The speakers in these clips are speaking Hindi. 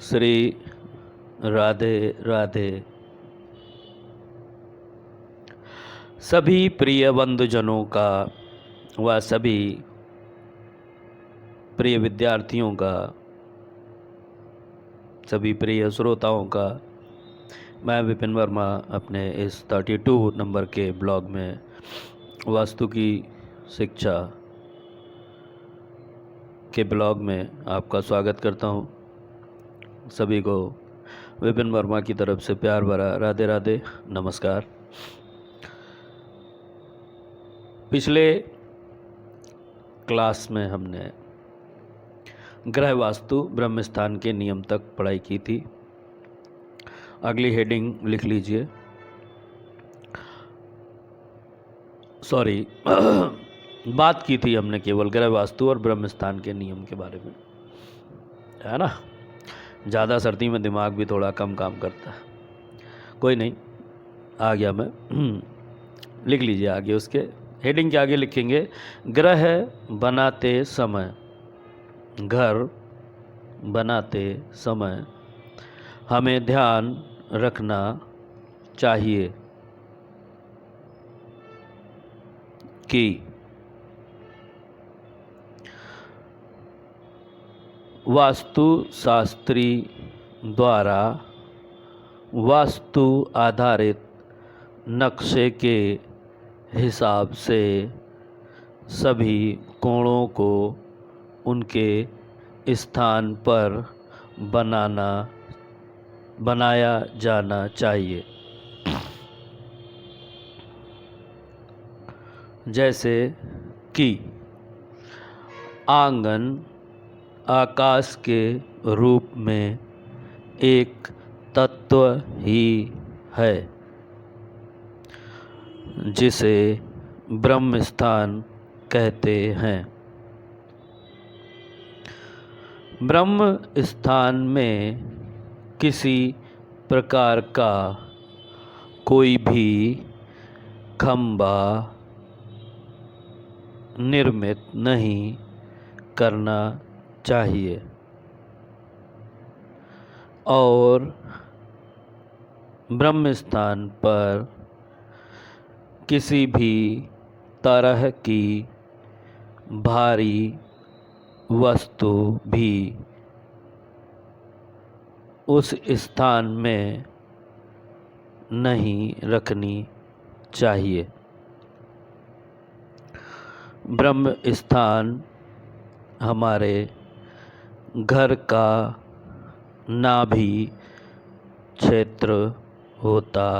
श्री राधे राधे। सभी प्रिय बंधुजनों का व सभी प्रिय विद्यार्थियों का, सभी प्रिय श्रोताओं का मैं विपिन वर्मा अपने इस 32 नंबर के ब्लॉग में वास्तु की शिक्षा के ब्लॉग में आपका स्वागत करता हूं। सभी को विपिन वर्मा की तरफ से प्यार भरा राधे राधे, नमस्कार। पिछले क्लास में हमने ग्रह वास्तु ब्रह्म स्थान के नियम तक पढ़ाई की थी। अगली हेडिंग लिख लीजिए। सॉरी बात की थी हमने केवल ग्रह वास्तु और ब्रह्म स्थान के नियम के बारे में, है ना। ज़्यादा सर्दी में दिमाग भी थोड़ा कम काम करता है। कोई नहीं, आ गया मैं। लिख लीजिए आगे। उसके हेडिंग के आगे लिखेंगे, ग्रह बनाते समय, घर बनाते समय हमें ध्यान रखना चाहिए कि वास्तुशास्त्री द्वारा वास्तु आधारित नक्शे के हिसाब से सभी कोणों को उनके स्थान पर बनाया जाना चाहिए। जैसे कि आंगन आकाश के रूप में एक तत्व ही है जिसे ब्रह्म स्थान कहते हैं। ब्रह्म स्थान में किसी प्रकार का कोई भी खंभा निर्मित नहीं करना चाहिए और ब्रह्म स्थान पर किसी भी तरह की भारी वस्तु भी उस स्थान में नहीं रखनी चाहिए। ब्रह्म स्थान हमारे घर का नाभि क्षेत्र होता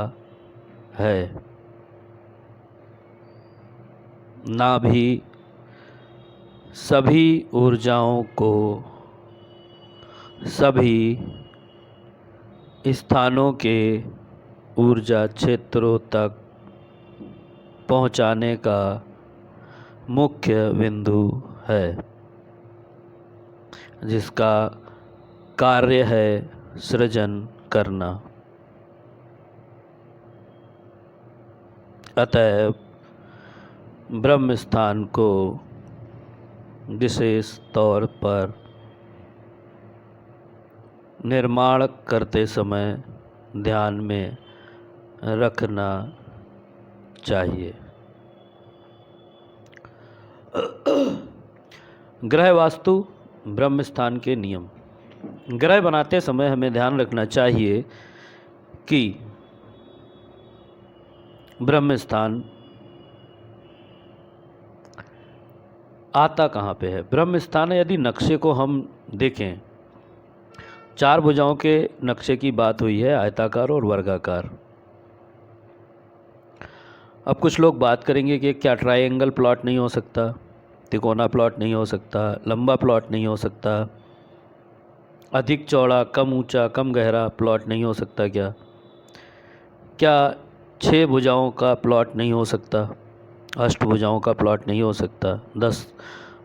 है। नाभि सभी ऊर्जाओं को सभी स्थानों के ऊर्जा क्षेत्रों तक पहुंचाने का मुख्य बिंदु है, जिसका कार्य है सृजन करना। अतएव ब्रह्म स्थान को विशेष तौर पर निर्माण करते समय ध्यान में रखना चाहिए। ग्रह वास्तु ब्रह्म स्थान के नियम। ग्रह बनाते समय हमें ध्यान रखना चाहिए कि ब्रह्म स्थान आता कहाँ पे है। ब्रह्म स्थान यदि नक्शे को हम देखें, 4 भुजाओं के नक्शे की बात हुई है, आयताकार और वर्गाकार। अब कुछ लोग बात करेंगे कि क्या ट्रायंगल प्लॉट नहीं हो सकता, तिकोना प्लॉट नहीं हो सकता, लंबा प्लॉट नहीं हो सकता, अधिक चौड़ा कम ऊंचा कम गहरा प्लॉट नहीं हो सकता, क्या 6 भुजाओं का प्लॉट नहीं हो सकता, अष्टभुजाओं का प्लॉट नहीं हो सकता, 10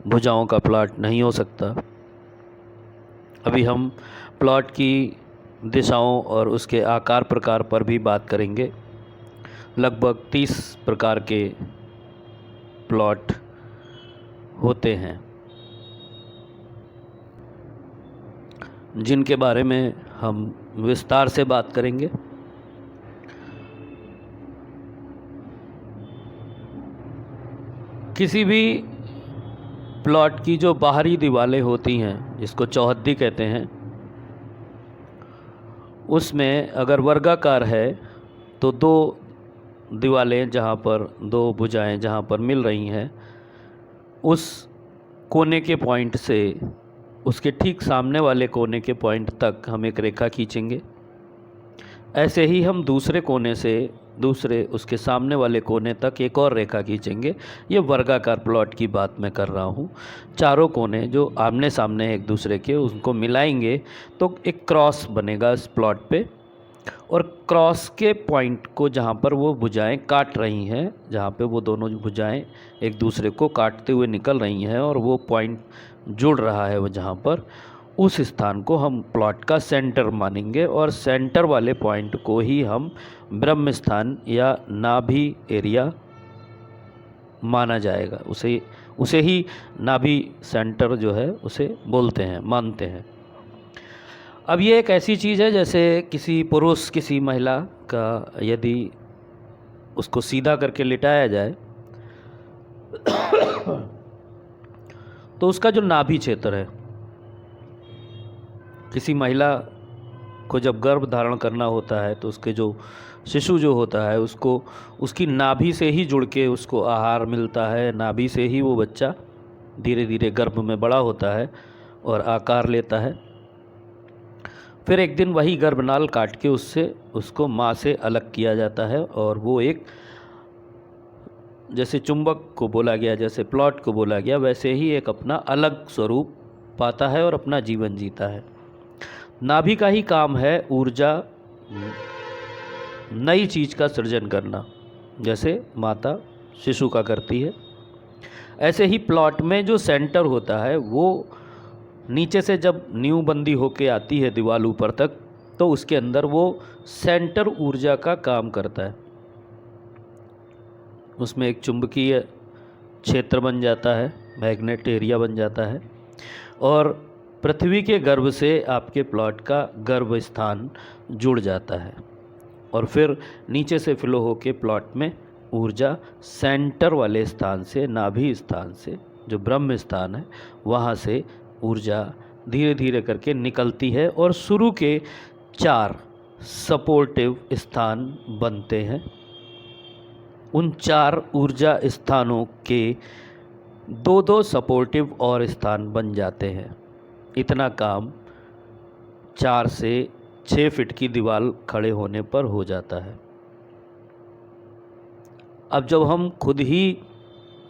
भुजाओं का प्लॉट नहीं हो सकता। अभी हम प्लॉट की दिशाओं और उसके आकार प्रकार पर भी बात करेंगे। लगभग 30 प्रकार के प्लॉट होते हैं। जिनके बारे में हम विस्तार से बात करेंगे। किसी भी प्लॉट की जो बाहरी दीवारें होती हैं, जिसको चौहद्दी कहते हैं, उसमें अगर वर्गाकार है तो दो दीवारें जहाँ पर दो भुजाएं जहाँ पर मिल रही हैं, उस कोने के पॉइंट से उसके ठीक सामने वाले कोने के पॉइंट तक हम एक रेखा खींचेंगे। ऐसे ही हम दूसरे कोने से दूसरे उसके सामने वाले कोने तक एक और रेखा खींचेंगे। ये वर्गाकार प्लॉट की बात मैं कर रहा हूँ। चारों कोने जो आमने सामने हैं एक दूसरे के, उनको मिलाएंगे तो एक क्रॉस बनेगा इस प्लॉट पे। और क्रॉस के पॉइंट को जहाँ पर वो भुजाएं काट रही हैं, जहाँ पे वो दोनों भुजाएं एक दूसरे को काटते हुए निकल रही हैं और वो पॉइंट जुड़ रहा है वो जहाँ पर, उस स्थान को हम प्लॉट का सेंटर मानेंगे और सेंटर वाले पॉइंट को ही हम ब्रह्म स्थान या नाभि एरिया माना जाएगा। उसे ही नाभि सेंटर जो है उसे बोलते हैं, मानते हैं। अब ये एक ऐसी चीज़ है जैसे किसी पुरुष किसी महिला का यदि उसको सीधा करके लिटाया जाए तो उसका जो नाभि क्षेत्र है, किसी महिला को जब गर्भ धारण करना होता है तो उसके जो शिशु जो होता है उसको उसकी नाभि से ही जुड़ के उसको आहार मिलता है। नाभि से ही वो बच्चा धीरे धीरे गर्भ में बड़ा होता है और आकार लेता है। फिर एक दिन वही गर्भनाल काट के उसको माँ से अलग किया जाता है और वो एक, जैसे चुंबक को बोला गया, जैसे प्लॉट को बोला गया, वैसे ही एक अपना अलग स्वरूप पाता है और अपना जीवन जीता है। नाभि का ही काम है ऊर्जा, नई चीज़ का सृजन करना, जैसे माता शिशु का करती है। ऐसे ही प्लॉट में जो सेंटर होता है वो नीचे से जब नींव बंदी होके आती है दीवार ऊपर तक, तो उसके अंदर वो सेंटर ऊर्जा का काम करता है। उसमें एक चुंबकीय क्षेत्र बन जाता है, मैग्नेट एरिया बन जाता है और पृथ्वी के गर्भ से आपके प्लॉट का गर्भ स्थान जुड़ जाता है और फिर नीचे से फ्लो होके प्लॉट में ऊर्जा सेंटर वाले स्थान से, नाभि स्थान से, जो ब्रह्म स्थान है, वहाँ से ऊर्जा धीरे धीरे करके निकलती है और शुरू के 4 सपोर्टिव स्थान बनते हैं। उन 4 ऊर्जा स्थानों के 2-2 सपोर्टिव और स्थान बन जाते हैं। इतना काम 4 से 6 फीट की दीवार खड़े होने पर हो जाता है। अब जब हम खुद ही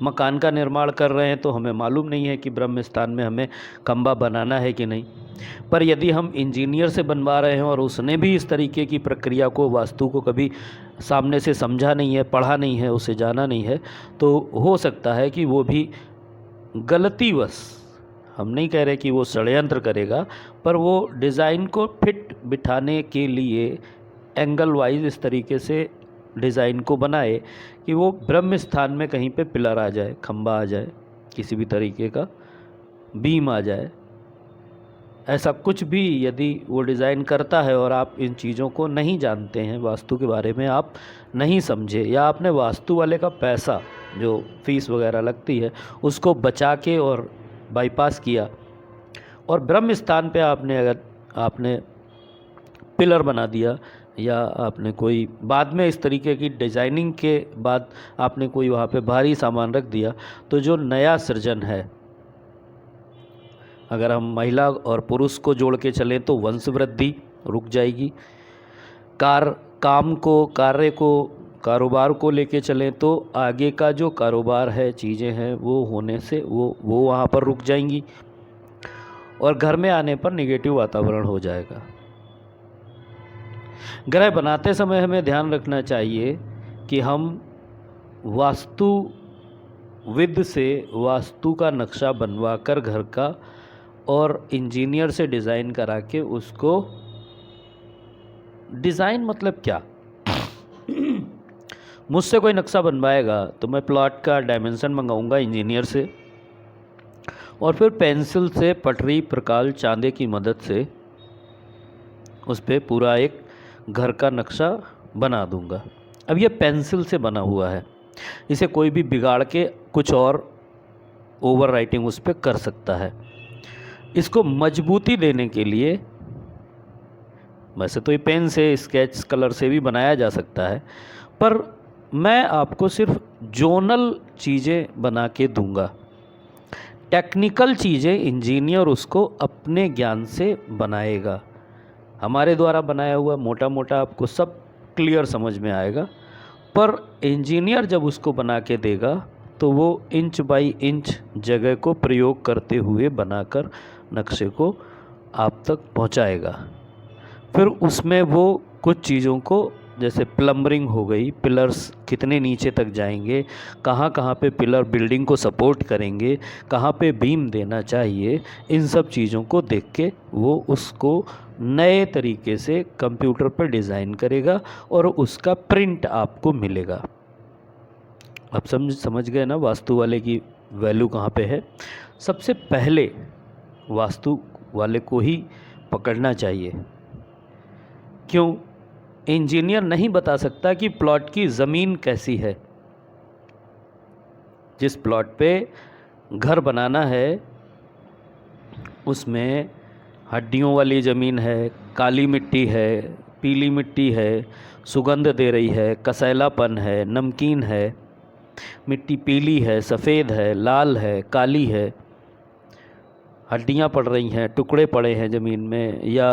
मकान का निर्माण कर रहे हैं तो हमें मालूम नहीं है कि ब्रह्म स्थान में हमें खंबा बनाना है कि नहीं, पर यदि हम इंजीनियर से बनवा रहे हैं और उसने भी इस तरीके की प्रक्रिया को, वास्तु को कभी सामने से समझा नहीं है, पढ़ा नहीं है, उसे जाना नहीं है, तो हो सकता है कि वो भी गलतीवश, हम नहीं कह रहे कि वो षड्यंत्र करेगा, पर वो डिज़ाइन को फिट बिठाने के लिए एंगल वाइज इस तरीके से डिज़ाइन को बनाए कि वो ब्रह्म स्थान में कहीं पे पिलर आ जाए, खंबा आ जाए, किसी भी तरीके का बीम आ जाए। ऐसा कुछ भी यदि वो डिज़ाइन करता है और आप इन चीज़ों को नहीं जानते हैं, वास्तु के बारे में आप नहीं समझे, या आपने वास्तु वाले का पैसा जो फीस वगैरह लगती है उसको बचा के और बाईपास किया और ब्रह्म स्थान पे आपने पिलर बना दिया, या आपने कोई बाद में इस तरीके की डिज़ाइनिंग के बाद आपने कोई वहाँ पे भारी सामान रख दिया, तो जो नया सृजन है, अगर हम महिला और पुरुष को जोड़ के चलें तो वंश वृद्धि रुक जाएगी। कार्य को, कारोबार को लेके चलें तो आगे का जो कारोबार है, चीज़ें हैं, वो होने से वो वहाँ पर रुक जाएंगी और घर में आने पर नेगेटिव वातावरण हो जाएगा। ग्रह बनाते समय हमें ध्यान रखना चाहिए कि हम वास्तुविद से वास्तु का नक्शा बनवा कर घर का और इंजीनियर से डिज़ाइन करा के उसको, डिज़ाइन मतलब क्या, मुझसे कोई नक्शा बनवाएगा तो मैं प्लॉट का डायमेंशन मंगाऊंगा इंजीनियर से और फिर पेंसिल से पटरी प्रकाल चांदे की मदद से उस पर पूरा एक घर का नक्शा बना दूंगा। अब ये पेंसिल से बना हुआ है, इसे कोई भी बिगाड़ के कुछ और ओवर राइटिंग उस पर कर सकता है। इसको मजबूती देने के लिए, वैसे तो ये पेन से, स्केच कलर से भी बनाया जा सकता है, पर मैं आपको सिर्फ जोनल चीज़ें बना के दूंगा। टेक्निकल चीज़ें इंजीनियर उसको अपने ज्ञान से बनाएगा। हमारे द्वारा बनाया हुआ मोटा मोटा आपको सब क्लियर समझ में आएगा, पर इंजीनियर जब उसको बना के देगा तो वो इंच बाई इंच जगह को प्रयोग करते हुए बनाकर नक्शे को आप तक पहुंचाएगा। फिर उसमें वो कुछ चीज़ों को, जैसे प्लम्बरिंग हो गई, पिलर्स कितने नीचे तक जाएंगे, कहाँ कहाँ पे पिलर बिल्डिंग को सपोर्ट करेंगे, कहाँ पे बीम देना चाहिए, इन सब चीज़ों को देख के वो उसको नए तरीके से कंप्यूटर पर डिज़ाइन करेगा और उसका प्रिंट आपको मिलेगा। अब समझ गए ना वास्तु वाले की वैल्यू कहाँ पे है। सबसे पहले वास्तु वाले को ही पकड़ना चाहिए। क्यों? इंजीनियर नहीं बता सकता कि प्लॉट की ज़मीन कैसी है। जिस प्लॉट पे घर बनाना है उसमें हड्डियों वाली ज़मीन है, काली मिट्टी है, पीली मिट्टी है, सुगंध दे रही है, कसैलापन है, नमकीन है, मिट्टी पीली है, सफ़ेद है, लाल है, काली है, हड्डियाँ पड़ रही हैं, टुकड़े पड़े हैं ज़मीन में, या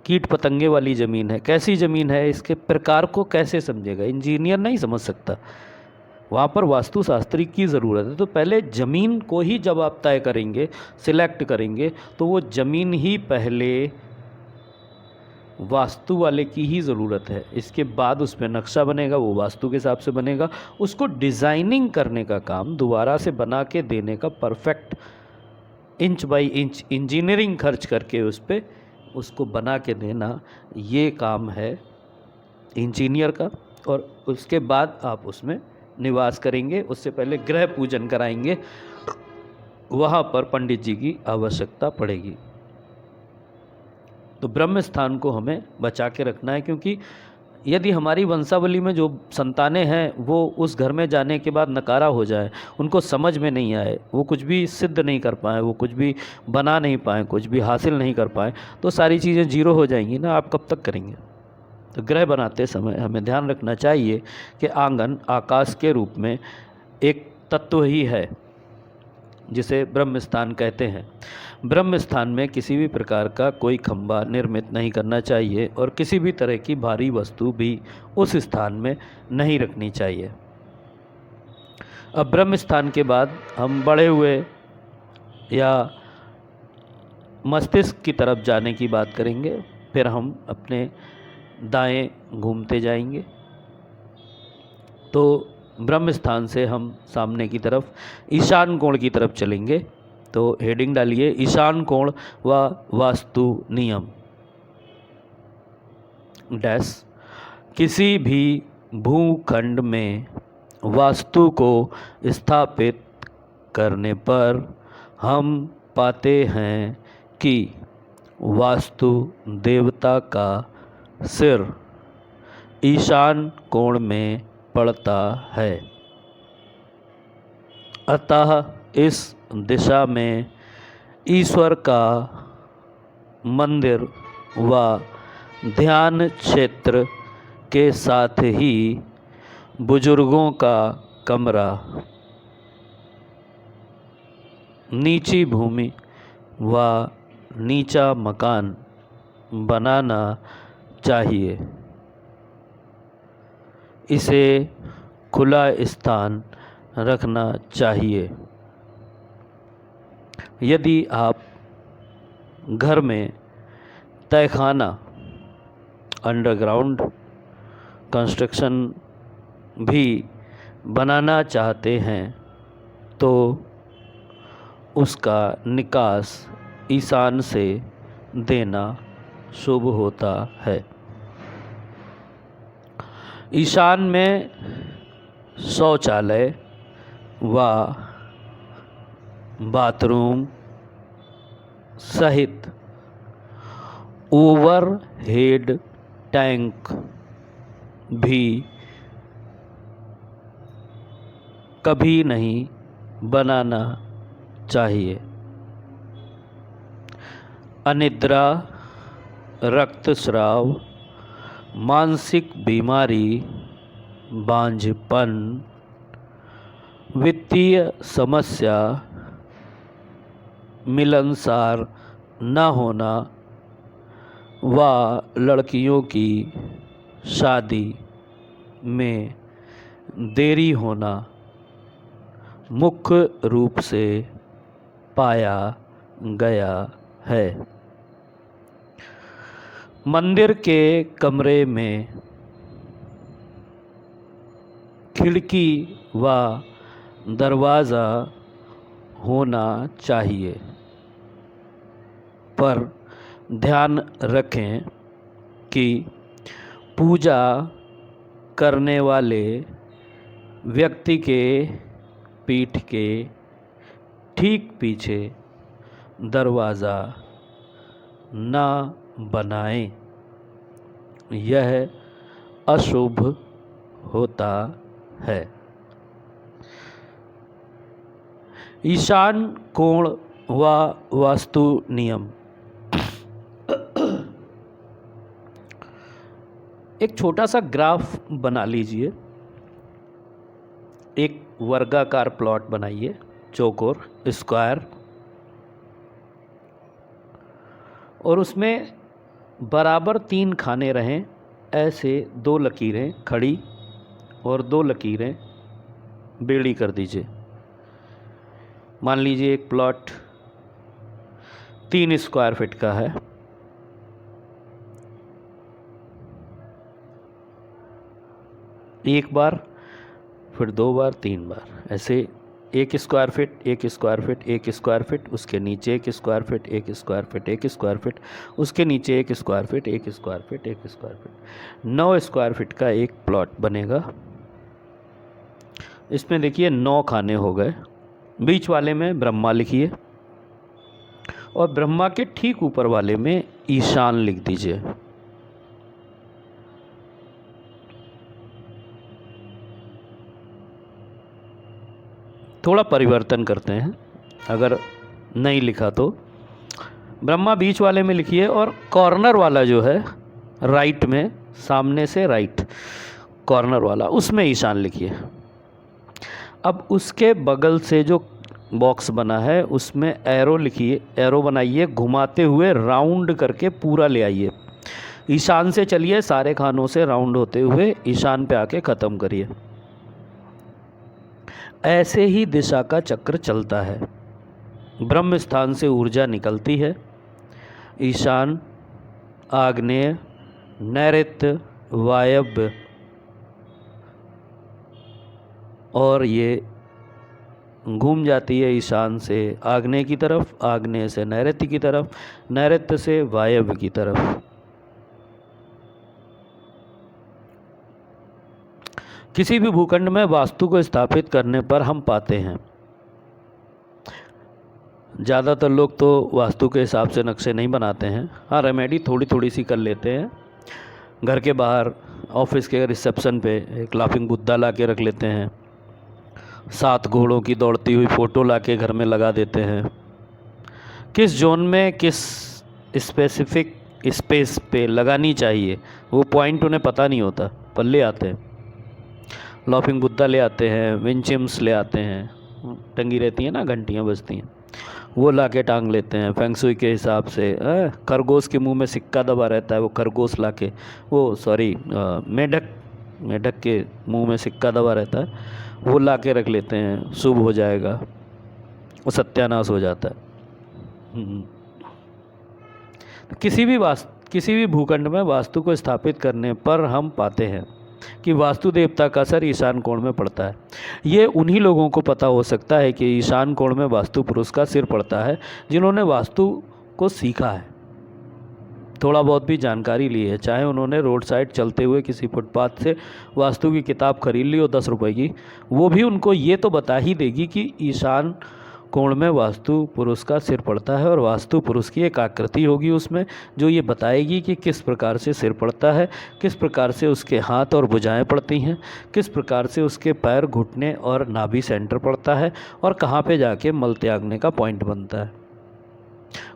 कीट पतंगे वाली ज़मीन है, कैसी ज़मीन है, इसके प्रकार को कैसे समझेगा? इंजीनियर नहीं समझ सकता। वहाँ पर वास्तुशास्त्री की ज़रूरत है। तो पहले ज़मीन को ही जब आप तय करेंगे, सिलेक्ट करेंगे, तो वो ज़मीन ही पहले वास्तु वाले की ही ज़रूरत है। इसके बाद उस पर नक्शा बनेगा, वो वास्तु के हिसाब से बनेगा। उसको डिज़ाइनिंग करने का काम, दोबारा से बना के देने का, perfect inch by inch engineering खर्च करके उस पर उसको बना के देना, ये काम है इंजीनियर का। और उसके बाद आप उसमें निवास करेंगे। उससे पहले गृह पूजन कराएंगे, वहाँ पर पंडित जी की आवश्यकता पड़ेगी। तो ब्रह्म स्थान को हमें बचा के रखना है, क्योंकि यदि हमारी वंशावली में जो संतानें हैं वो उस घर में जाने के बाद नकारा हो जाए, उनको समझ में नहीं आए, वो कुछ भी सिद्ध नहीं कर पाए, वो कुछ भी बना नहीं पाए, कुछ भी हासिल नहीं कर पाए, तो सारी चीज़ें जीरो हो जाएंगी ना। आप कब तक करेंगे? तो गृह बनाते समय हमें ध्यान रखना चाहिए कि आंगन आकाश के रूप में एक तत्व ही है जिसे ब्रह्म स्थान कहते हैं। ब्रह्म स्थान में किसी भी प्रकार का कोई खंभा निर्मित नहीं करना चाहिए और किसी भी तरह की भारी वस्तु भी उस स्थान में नहीं रखनी चाहिए। अब ब्रह्म स्थान के बाद हम बढ़े हुए या मस्तिष्क की तरफ जाने की बात करेंगे। फिर हम अपने दाएं घूमते जाएंगे तो ब्रह्म स्थान से हम सामने की तरफ ईशान कोण की तरफ चलेंगे। तो हेडिंग डालिए, ईशान कोण व वास्तु नियम डैश। किसी भी भूखंड में वास्तु को स्थापित करने पर हम पाते हैं कि वास्तु देवता का सिर ईशान कोण में पड़ता है। अतः इस दिशा में ईश्वर का मंदिर व ध्यान क्षेत्र के साथ ही बुजुर्गों का कमरा, नीची भूमि व नीचा मकान बनाना चाहिए। इसे खुला स्थान रखना चाहिए। यदि आप घर में तहखाना, अंडरग्राउंड कंस्ट्रक्शन भी बनाना चाहते हैं तो उसका निकास ईशान से देना शुभ होता है। ईशान में शौचालय व बाथरूम सहित ओवरहेड टैंक भी कभी नहीं बनाना चाहिए। अनिद्रा, रक्तस्राव, मानसिक बीमारी, बांझपन, वित्तीय समस्या, मिलनसार न होना व लड़कियों की शादी में देरी होना मुख्य रूप से पाया गया है। मंदिर के कमरे में खिड़की व दरवाज़ा होना चाहिए, पर ध्यान रखें कि पूजा करने वाले व्यक्ति के पीठ के ठीक पीछे दरवाज़ा न बनाएं। यह अशुभ होता है। ईशान कोण व वास्तु नियम। एक छोटा सा ग्राफ बना लीजिए। एक वर्गाकार प्लॉट बनाइए, चौकोर, स्क्वायर, और उसमें बराबर 3 खाने रहें। ऐसे 2 लकीरें खड़ी और 2 लकीरें बेड़ी कर दीजिए। मान लीजिए एक प्लॉट 3 स्क्वायर फीट का है। एक बार, फिर 2 बार, 3 बार, ऐसे 1 square feet, 1 square feet, 1 square feet, उसके नीचे 1 square feet, 1 square feet, 1 square feet, उसके नीचे 1 square feet, 1 square feet, 1 square feet. 9 square feet का एक प्लॉट बनेगा। इसमें देखिए 9 खाने हो गए। बीच वाले में ब्रह्मा लिखिए और ब्रह्मा के ठीक ऊपर वाले में ईशान लिख दीजिए। थोड़ा परिवर्तन करते हैं, अगर नहीं लिखा तो ब्रह्मा बीच वाले में लिखिए और कॉर्नर वाला जो है राइट में, सामने से राइट कॉर्नर वाला, उसमें ईशान लिखिए। अब उसके बगल से जो बॉक्स बना है उसमें एरो लिखिए, एरो बनाइए, घुमाते हुए राउंड करके पूरा ले आइए। ईशान से चलिए, सारे खानों से राउंड होते हुए ईशान पे आके ख़त्म करिए। ऐसे ही दिशा का चक्र चलता है। ब्रह्म स्थान से ऊर्जा निकलती है। ईशान, आग्नेय, नैऋत्य, वायव्य, और ये घूम जाती है ईशान से आग्नेय की तरफ, आग्नेय से नैऋत्य की तरफ, नैऋत्य से वायव्य की तरफ। किसी भी भूखंड में वास्तु को स्थापित करने पर हम पाते हैं, ज़्यादातर लोग तो वास्तु के हिसाब से नक्शे नहीं बनाते हैं। हाँ, रेमेडी थोड़ी थोड़ी सी कर लेते हैं। घर के बाहर, ऑफिस के रिसेप्शन पे एक लाफिंग बुद्धा ला के रख लेते हैं। 7 घोड़ों की दौड़ती हुई फ़ोटो ला के घर में लगा देते हैं। किस जोन में किस स्पेसिफिक स्पेस पे लगानी चाहिए वो पॉइंट उन्हें पता नहीं होता, पर ले आते हैं। लाफिंग बुद्धा ले आते हैं, विंचिम्स ले आते हैं, टंगी रहती हैं ना, घंटियाँ बजती हैं, वो ला के टांग लेते हैं फेंगशुई के हिसाब से। खरगोश के मुंह में सिक्का दबा रहता है, वो खरगोश ला के, वो सॉरी मेढक के मुंह में सिक्का दबा रहता है, वो ला के रख लेते हैं, शुभ हो जाएगा, वो सत्यानाश हो जाता है। किसी भी भूखंड में वास्तु को स्थापित करने पर हम पाते हैं कि वास्तु देवता का सर ईशान कोण में पड़ता है। ये उन्हीं लोगों को पता हो सकता है कि ईशान कोण में वास्तु पुरुष का सिर पड़ता है जिन्होंने वास्तु को सीखा है, थोड़ा बहुत भी जानकारी ली है। चाहे उन्होंने रोड साइड चलते हुए किसी फुटपाथ से वास्तु की किताब खरीद ली हो 10 रुपए की, वो भी उनको ये तो बता ही देगी कि ईशान कोण में वास्तु पुरुष का सिर पड़ता है और वास्तु पुरुष की एक आकृति होगी उसमें, जो ये बताएगी कि किस प्रकार से सिर पड़ता है, किस प्रकार से उसके हाथ और भुजाएं पड़ती हैं, किस प्रकार से उसके पैर, घुटने और नाभि सेंटर पड़ता है, और कहाँ पे जाके मल त्यागने का पॉइंट बनता है।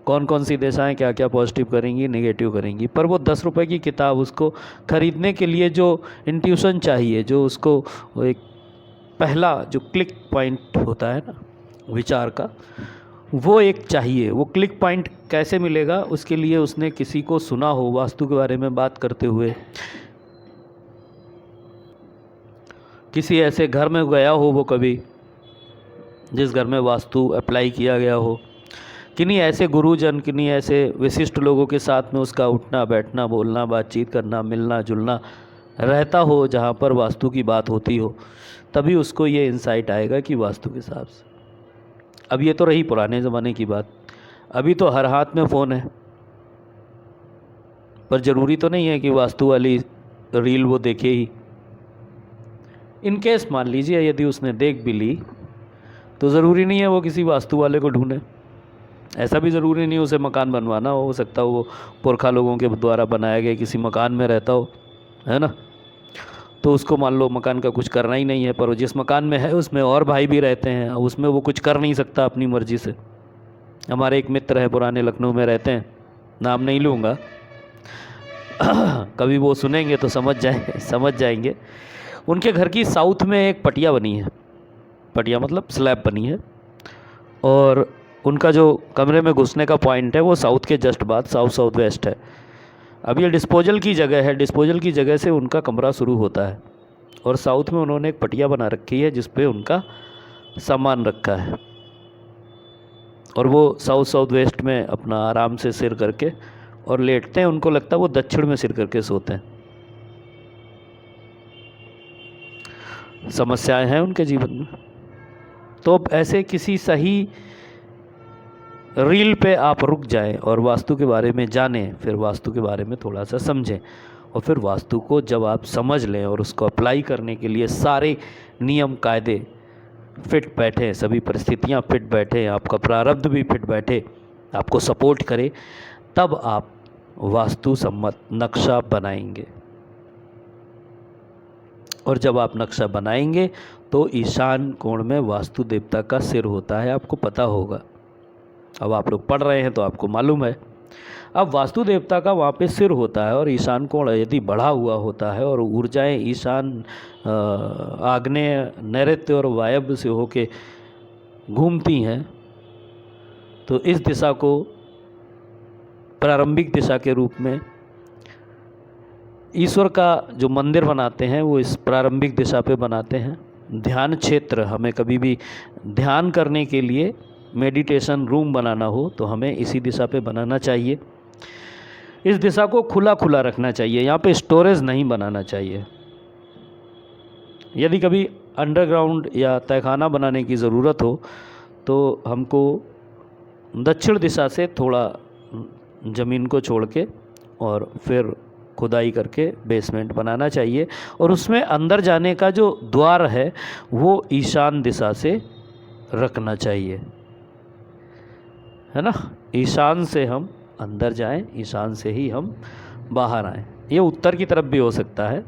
कौन कौन सी दिशाएं क्या क्या पॉजिटिव करेंगी, नेगेटिव करेंगी। पर वो 10 रुपये की किताब उसको ख़रीदने के लिए जो इंट्यूशन चाहिए, जो उसको एक पहला जो क्लिक पॉइंट होता है ना विचार का, वो एक चाहिए। वो क्लिक पॉइंट कैसे मिलेगा? उसके लिए उसने किसी को सुना हो वास्तु के बारे में बात करते हुए, किसी ऐसे घर में गया हो वो कभी जिस घर में वास्तु अप्लाई किया गया हो, किन्हीं ऐसे गुरुजन, किन्हीं ऐसे विशिष्ट लोगों के साथ में उसका उठना बैठना, बोलना, बातचीत करना, मिलना जुलना रहता हो जहाँ पर वास्तु की बात होती हो, तभी उसको ये इंसाइट आएगा कि वास्तु के हिसाब से। अब ये तो रही पुराने ज़माने की बात, अभी तो हर हाथ में फ़ोन है, पर ज़रूरी तो नहीं है कि वास्तु वाली रील वो देखे ही। इनकेस मान लीजिए यदि उसने देख भी ली तो ज़रूरी नहीं है वो किसी वास्तु वाले को ढूंढे। ऐसा भी ज़रूरी नहीं उसे मकान बनवाना हो सकता वो पुरखा लोगों के द्वारा बनाए गए किसी मकान में रहता हो, है ना, तो उसको मान लो मकान का कुछ करना ही नहीं है, पर जिस मकान में है उसमें और भाई भी रहते हैं, उसमें वो कुछ कर नहीं सकता अपनी मर्ज़ी से। हमारे एक मित्र है, पुराने लखनऊ में रहते हैं, नाम नहीं लूँगा कभी वो सुनेंगे तो समझ जाएंगे। उनके घर की साउथ में एक पटिया बनी है, पटिया मतलब स्लैब बनी है, और उनका जो कमरे में घुसने का पॉइंट है वो साउथ के जस्ट बाद साउथ वेस्ट है। अब ये डिस्पोजल की जगह है, डिस्पोजल की जगह से उनका कमरा शुरू होता है, और साउथ में उन्होंने एक पटिया बना रखी है जिस पे उनका सामान रखा है, और वो साउथ वेस्ट में अपना आराम से सिर करके और लेटते हैं। उनको लगता है वो दक्षिण में सिर करके सोते हैं। समस्याएं हैं उनके जीवन में। तो अब ऐसे किसी सही रील पे आप रुक जाएं और वास्तु के बारे में जानें, फिर वास्तु के बारे में थोड़ा सा समझें, और फिर वास्तु को जब आप समझ लें और उसको अप्लाई करने के लिए सारे नियम कायदे फिट बैठे, सभी परिस्थितियां फिट बैठे, आपका प्रारब्ध भी फिट बैठे, आपको सपोर्ट करे, तब आप वास्तु सम्मत नक्शा बनाएंगे। और जब आप नक्शा बनाएंगे तो ईशान कोण में वास्तु देवता का सिर होता है, आपको पता होगा। अब आप लोग पढ़ रहे हैं तो आपको मालूम है। अब वास्तु देवता का वहाँ पे सिर होता है, और ईशान कोण यदि बढ़ा हुआ होता है और ऊर्जाएं ईशान, आग्नेय, नैऋत्य और वायव्य से होके घूमती हैं, तो इस दिशा को प्रारंभिक दिशा के रूप में ईश्वर का जो मंदिर बनाते हैं वो इस प्रारंभिक दिशा पे बनाते हैं। ध्यान क्षेत्र, हमें कभी भी ध्यान करने के लिए मेडिटेशन रूम बनाना हो तो हमें इसी दिशा पे बनाना चाहिए। इस दिशा को खुला खुला रखना चाहिए, यहाँ पे स्टोरेज नहीं बनाना चाहिए। यदि कभी अंडरग्राउंड या तहखाना बनाने की ज़रूरत हो तो हमको दक्षिण दिशा से थोड़ा ज़मीन को छोड़ के और फिर खुदाई करके बेसमेंट बनाना चाहिए, और उसमें अंदर जाने का जो द्वार है वो ईशान दिशा से रखना चाहिए, है ना। ईशान से हम अंदर जाएं, ईशान से ही हम बाहर आएं। ये उत्तर की तरफ भी हो सकता है,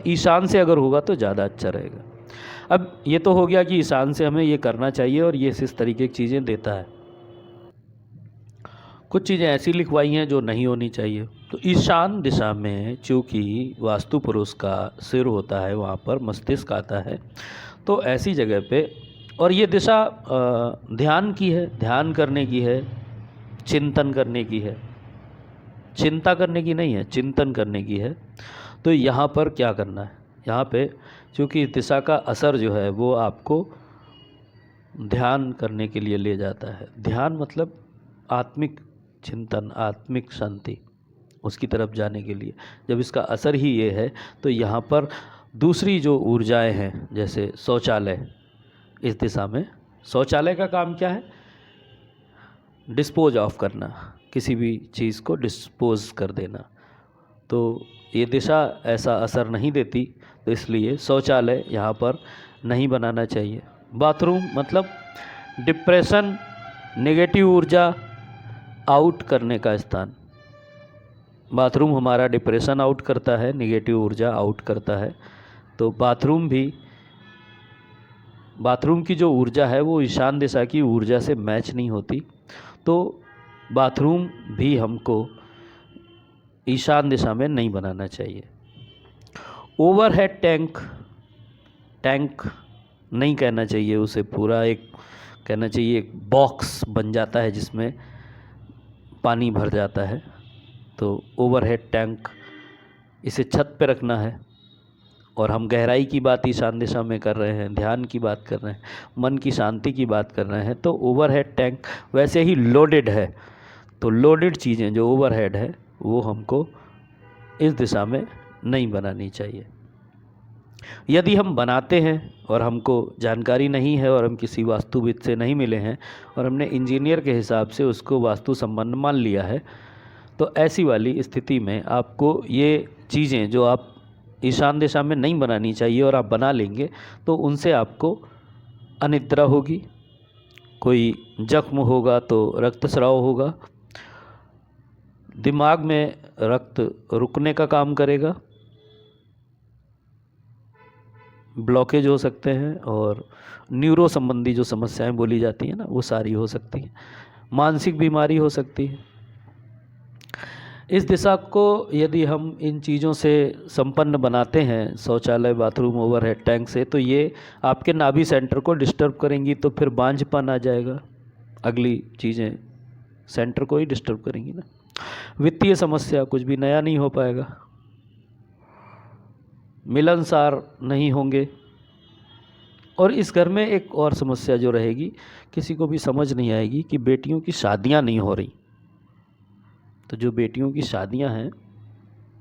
ईशान से अगर होगा तो ज़्यादा अच्छा रहेगा। अब ये तो हो गया कि ईशान से हमें ये करना चाहिए और ये इस तरीके की चीज़ें देता है। कुछ चीज़ें ऐसी लिखवाई हैं जो नहीं होनी चाहिए। तो ईशान दिशा में चूँकि वास्तु पुरुष का सिर होता है, वहाँ पर मस्तिष्क आता है, तो ऐसी जगह पे, और ये दिशा ध्यान की है, ध्यान करने की है, चिंतन करने की है, चिंता करने की नहीं है, चिंतन करने की है। तो यहाँ पर क्या करना है, यहाँ पे चूँकि इस दिशा का असर जो है वो आपको ध्यान करने के लिए ले जाता है। ध्यान मतलब आत्मिक चिंतन, आत्मिक शांति, उसकी तरफ जाने के लिए जब इसका असर ही ये है, तो यहाँ पर दूसरी जो ऊर्जाएं हैं, जैसे शौचालय, इस दिशा में शौचालय का काम क्या है? डिस्पोज ऑफ करना, किसी भी चीज़ को डिस्पोज कर देना। तो ये दिशा ऐसा असर नहीं देती, तो इसलिए शौचालय यहाँ पर नहीं बनाना चाहिए। बाथरूम मतलब डिप्रेशन, नेगेटिव ऊर्जा आउट करने का स्थान। बाथरूम हमारा डिप्रेशन आउट करता है, नेगेटिव ऊर्जा आउट करता है। तो बाथरूम की जो ऊर्जा है वो ईशान दिशा की ऊर्जा से मैच नहीं होती, तो बाथरूम भी हमको ईशान दिशा में नहीं बनाना चाहिए। ओवरहेड टैंक नहीं कहना चाहिए उसे, पूरा एक कहना चाहिए एक बॉक्स बन जाता है जिसमें पानी भर जाता है। तो ओवरहेड टैंक, इसे छत पे रखना है। और हम गहराई की बात ईशान दिशा में कर रहे हैं, ध्यान की बात कर रहे हैं, मन की शांति की बात कर रहे हैं, तो ओवरहेड टैंक वैसे ही लोडेड है। तो लोडेड चीज़ें जो ओवरहेड है वो हमको इस दिशा में नहीं बनानी चाहिए। यदि हम बनाते हैं और हमको जानकारी नहीं है और हम किसी वास्तुविद से नहीं मिले हैं और हमने इंजीनियर के हिसाब से उसको वास्तु संबंध मान लिया है, तो ऐसी वाली स्थिति में आपको ये चीज़ें जो आप ईशान दिशा में नहीं बनानी चाहिए और आप बना लेंगे तो उनसे आपको अनिद्रा होगी, कोई जख्म होगा तो रक्तस्राव होगा, दिमाग में रक्त रुकने का काम करेगा, ब्लॉकेज हो सकते हैं और न्यूरो संबंधी जो समस्याएं बोली जाती हैं ना वो सारी हो सकती हैं, मानसिक बीमारी हो सकती है। इस दिशा को यदि हम इन चीज़ों से संपन्न बनाते हैं, शौचालय, बाथरूम, ओवरहेड टैंक से, तो ये आपके नाभि सेंटर को डिस्टर्ब करेंगी, तो फिर बांझपन आ जाएगा, अगली चीज़ें सेंटर को ही डिस्टर्ब करेंगी ना। वित्तीय समस्या, कुछ भी नया नहीं हो पाएगा, मिलनसार नहीं होंगे। और इस घर में एक और समस्या जो रहेगी, किसी को भी समझ नहीं आएगी कि बेटियों की शादियां नहीं हो रही। तो जो बेटियों की शादियां हैं,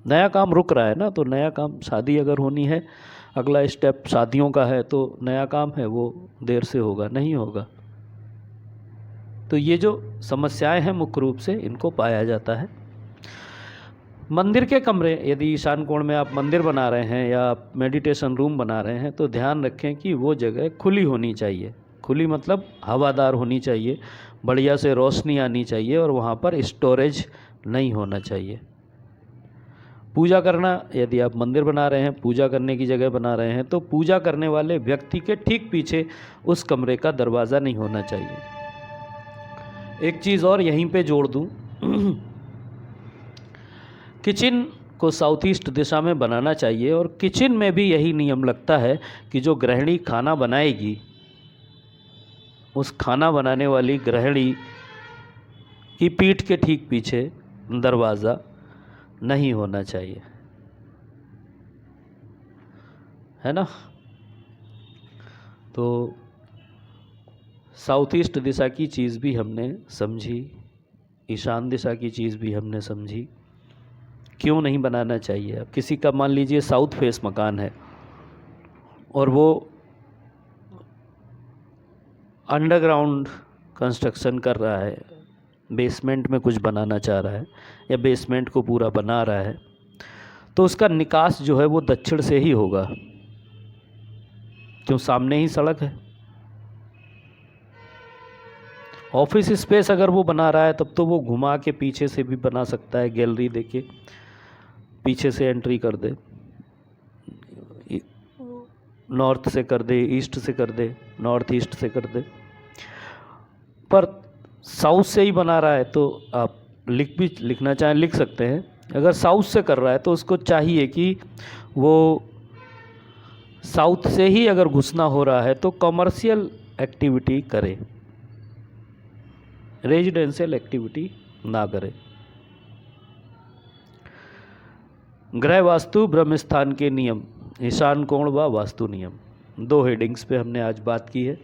नया काम रुक रहा है ना, तो नया काम, शादी अगर होनी है, अगला स्टेप शादियों का है, तो नया काम है वो देर से होगा, नहीं होगा। तो ये जो समस्याएं हैं मुख्य रूप से इनको पाया जाता है। मंदिर के कमरे, यदि ईशान कोण में आप मंदिर बना रहे हैं या आप मेडिटेशन रूम बना रहे हैं, तो ध्यान रखें कि वो जगह खुली होनी चाहिए। खुली मतलब हवादार होनी चाहिए, बढ़िया से रोशनी आनी चाहिए और वहाँ पर स्टोरेज नहीं होना चाहिए। पूजा करना, यदि आप मंदिर बना रहे हैं, पूजा करने की जगह बना रहे हैं, तो पूजा करने वाले व्यक्ति के ठीक पीछे उस कमरे का दरवाज़ा नहीं होना चाहिए। एक चीज़ और यहीं पे जोड़ दूँ, किचन को साउथ ईस्ट दिशा में बनाना चाहिए। और किचन में भी यही नियम लगता है कि जो गृहिणी खाना बनाएगी, उस खाना बनाने वाली गृहिणी की पीठ के ठीक पीछे दरवाज़ा नहीं होना चाहिए, है ना। तो साउथ ईस्ट दिशा की चीज़ भी हमने समझी, ईशान दिशा की चीज़ भी हमने समझी, क्यों नहीं बनाना चाहिए। अब किसी का मान लीजिए साउथ फेस मकान है और वो अंडरग्राउंड कंस्ट्रक्शन कर रहा है, बेसमेंट में कुछ बनाना चाह रहा है या बेसमेंट को पूरा बना रहा है, तो उसका निकास जो है वो दक्षिण से ही होगा, क्यों, सामने ही सड़क है। ऑफिस स्पेस अगर वो बना रहा है तब तो वो घुमा के पीछे से भी बना सकता है, गैलरी देके पीछे से एंट्री कर दे, नॉर्थ से कर दे, ईस्ट से कर दे, नॉर्थ ईस्ट से कर दे। पर साउथ से ही बना रहा है तो आप लिखना चाहें लिख सकते हैं। अगर साउथ से कर रहा है तो उसको चाहिए कि वो साउथ से ही अगर घुसना हो रहा है तो कमर्शियल एक्टिविटी करे, रेजिडेंशियल एक्टिविटी ना करे। गृह वास्तु ब्रह्म स्थान के नियम, ईशान कोण व वास्तु नियम, 2 हेडिंग्स पे हमने आज बात की है।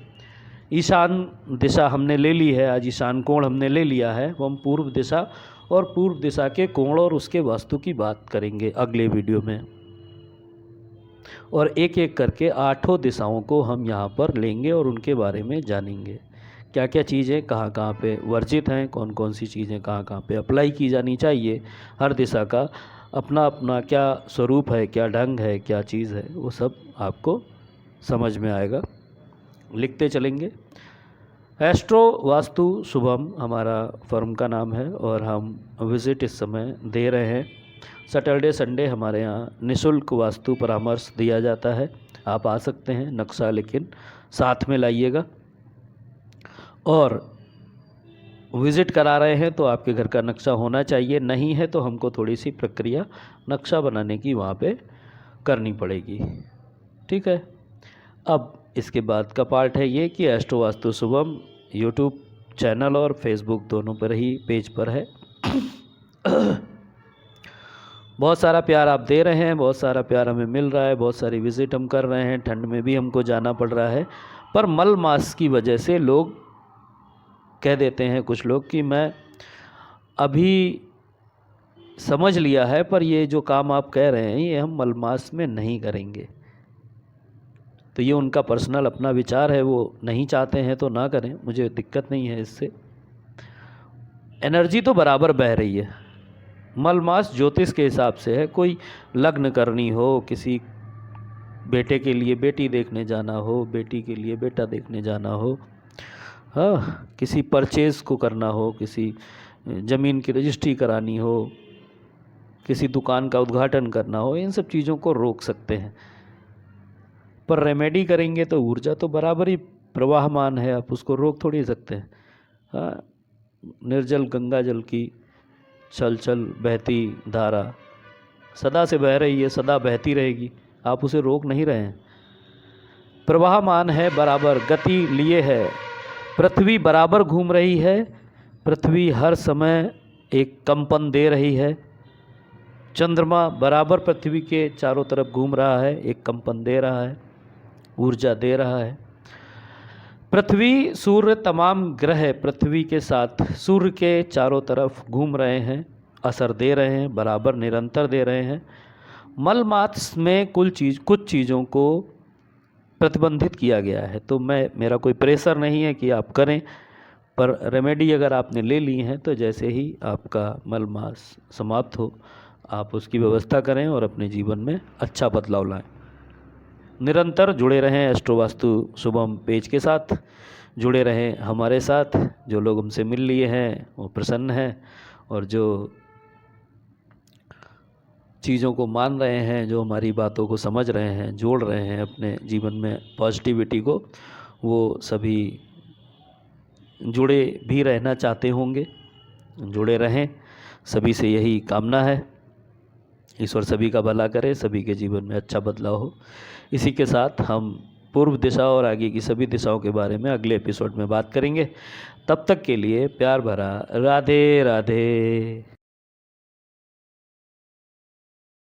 ईशान दिशा हमने ले ली है, आज ईशान कोण हमने ले लिया है। वो हम पूर्व दिशा और पूर्व दिशा के कोण और उसके वास्तु की बात करेंगे अगले वीडियो में। और एक एक करके 8 दिशाओं को हम यहाँ पर लेंगे और उनके बारे में जानेंगे, क्या क्या चीज़ें कहाँ कहाँ पे वर्जित हैं, कौन कौन सी चीज़ें कहाँ कहाँ पे अप्लाई की जानी चाहिए। हर दिशा का अपना अपना क्या स्वरूप है, क्या ढंग है, क्या चीज़ है, वो सब आपको समझ में आएगा, लिखते चलेंगे। एस्ट्रो वास्तु शुभम हमारा फर्म का नाम है और हम विज़िट इस समय दे रहे हैं। सैटरडे संडे हमारे यहाँ निःशुल्क वास्तु परामर्श दिया जाता है। आप आ सकते हैं, नक्शा लेकिन साथ में लाइएगा। और विज़िट करा रहे हैं तो आपके घर का नक्शा होना चाहिए, नहीं है तो हमको थोड़ी सी प्रक्रिया नक्शा बनाने की वहाँ पे करनी पड़ेगी। ठीक है। अब इसके बाद का पार्ट है ये कि astro vastu Shubham YouTube channel और फेसबुक दोनों पर ही पेज पर है। बहुत सारा प्यार आप दे रहे हैं, बहुत सारा प्यार हमें मिल रहा है, बहुत सारी विज़िट हम कर रहे हैं। ठंड में भी हमको जाना पड़ रहा है, पर मल मास की वजह से लोग कह देते हैं कुछ लोग कि मैं अभी समझ लिया है, पर ये जो काम आप कह रहे हैं ये हम मलमास में नहीं करेंगे। तो ये उनका पर्सनल अपना विचार है, वो नहीं चाहते हैं तो ना करें, मुझे दिक्कत नहीं है इससे। एनर्जी तो बराबर बह रही है। मलमास ज्योतिष के हिसाब से है। कोई लग्न करनी हो, किसी बेटे के लिए बेटी देखने जाना हो, बेटी के लिए बेटा देखने जाना हो, हाँ, किसी परचेज़ को करना हो, किसी ज़मीन की रजिस्ट्री करानी हो, किसी दुकान का उद्घाटन करना हो, इन सब चीज़ों को रोक सकते हैं। पर रेमेडी करेंगे तो ऊर्जा तो बराबर ही प्रवाहमान है, आप उसको रोक थोड़ी सकते हैं। हाँ, निर्जल गंगा जल की चल चल बहती धारा सदा से बह रही है, सदा बहती रहेगी, आप उसे रोक नहीं रहे हैं। प्रवाहमान है, बराबर गति लिए है। पृथ्वी बराबर घूम रही है, पृथ्वी हर समय एक कंपन दे रही है। चंद्रमा बराबर पृथ्वी के चारों तरफ घूम रहा है, एक कंपन दे रहा है, ऊर्जा दे रहा है। पृथ्वी सूर्य तमाम ग्रह पृथ्वी के साथ सूर्य के चारों तरफ घूम रहे हैं, असर दे रहे हैं, बराबर निरंतर दे रहे हैं। मलमास में कुछ चीज़ों को प्रतिबंधित किया गया है। तो मेरा कोई प्रेशर नहीं है कि आप करें, पर रेमेडी अगर आपने ले ली हैं तो जैसे ही आपका मलमास समाप्त हो आप उसकी व्यवस्था करें और अपने जीवन में अच्छा बदलाव लाएं। निरंतर जुड़े रहें एस्ट्रो वास्तु शुभम पेज के साथ, जुड़े रहें हमारे साथ। जो लोग हमसे मिल लिए हैं वो प्रसन्न हैं, और जो चीज़ों को मान रहे हैं, जो हमारी बातों को समझ रहे हैं, जोड़ रहे हैं अपने जीवन में पॉजिटिविटी को, वो सभी जुड़े भी रहना चाहते होंगे। जुड़े रहें, सभी से यही कामना है। ईश्वर सभी का भला करे, सभी के जीवन में अच्छा बदलाव हो। इसी के साथ हम पूर्व दिशा और आगे की सभी दिशाओं के बारे में अगले एपिसोड में बात करेंगे। तब तक के लिए प्यार भरा राधे राधे।